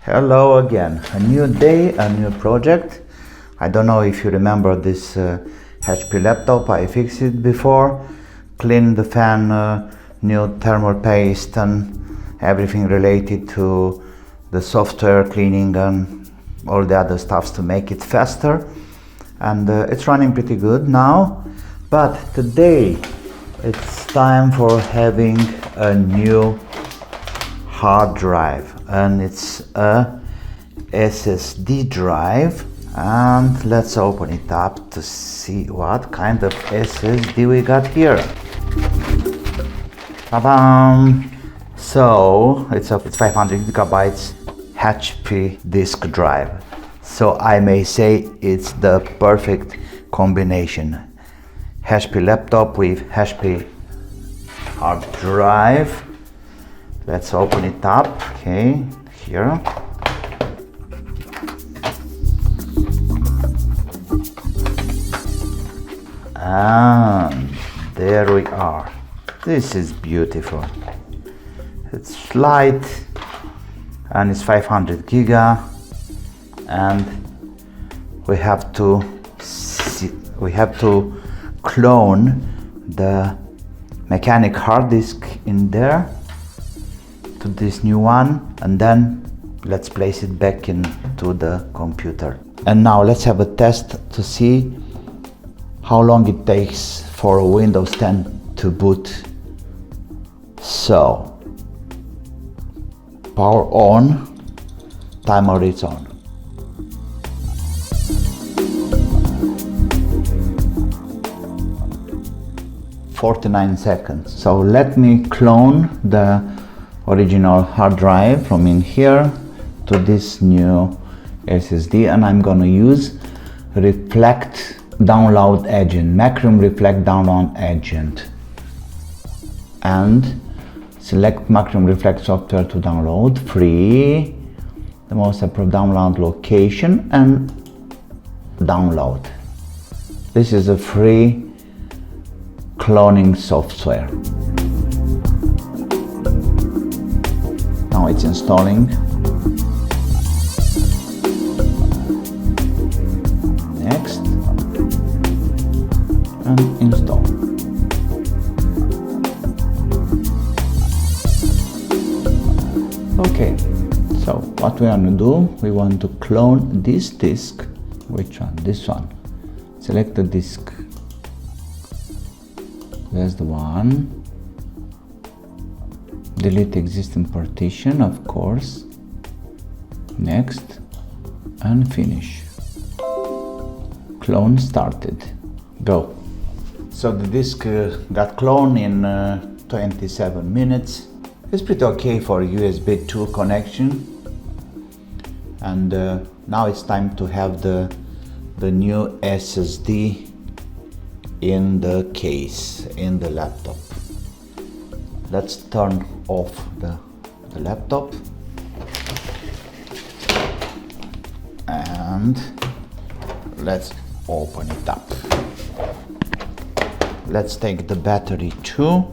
Hello again, a new day, a new project. I don't know if you remember this HP laptop. I fixed it before, cleaned the fan, new thermal paste and everything related to the software cleaning and all the other stuffs to make it faster, and it's running pretty good now. But today it's time for having a new hard drive, and it's a SSD drive, and let's open it up to see what kind of SSD we got here. Ta-dam! So it's 500 gigabytes HP disk drive, so I may say it's the perfect combination. HP laptop with HP hard drive. Let's open it up. Okay, here. And there we are. This is beautiful. It's light and it's 500 giga, and we have to clone the mechanic hard disk in there to this new one, and then let's place it back into the computer. And now let's have a test to see how long it takes for a Windows 10 to boot. So power on, timer is on. "49 seconds. So let me clone the original hard drive from in here to this new SSD, and I'm gonna use Reflect download agent, Macrium Reflect download agent, and select Macrium Reflect software to download, free, the most approved download location, and download. This is a free cloning software. Now it's installing. Next, and install. Okay, so what we want to do, we want to clone this disk. Which one? This one. Select the disk. There's the one. Delete existing partition, of course. Next, and finish. Clone started. Go. So the disk got cloned in 27 minutes. It's pretty okay for USB 2 connection. And now it's time to have the new SSD in the case, in the laptop. Let's turn off the laptop, and let's open it up. Let's take the battery too.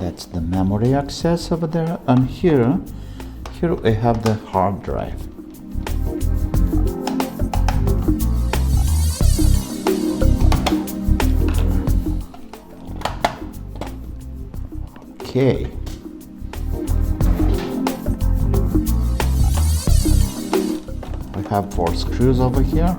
That's the memory access over there, and here we have the hard drive. Okay. We have 4 screws over here.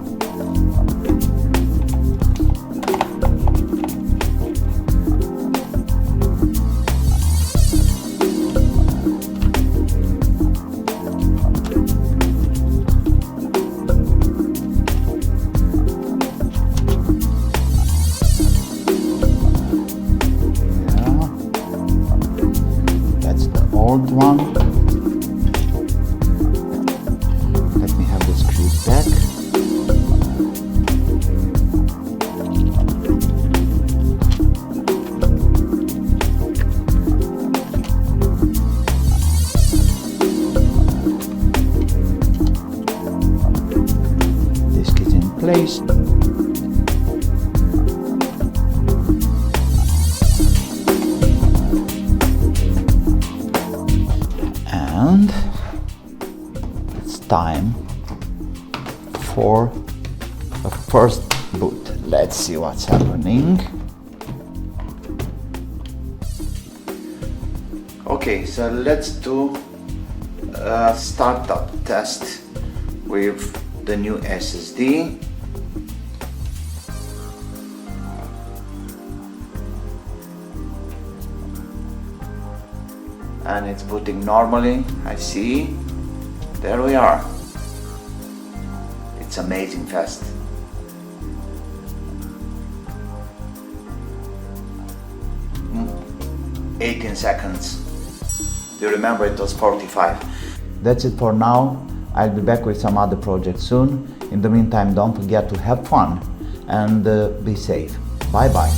Old one. Let me have the screws back. Disk is in place. And it's time for a first boot. Let's see what's happening. Okay, so let's do a startup test with the new SSD. And it's booting normally. I see. There we are. It's amazing fast. Mm. 18 seconds. Do you remember it was 45? That's it for now. I'll be back with some other projects soon. In the meantime, don't forget to have fun and be safe. Bye bye.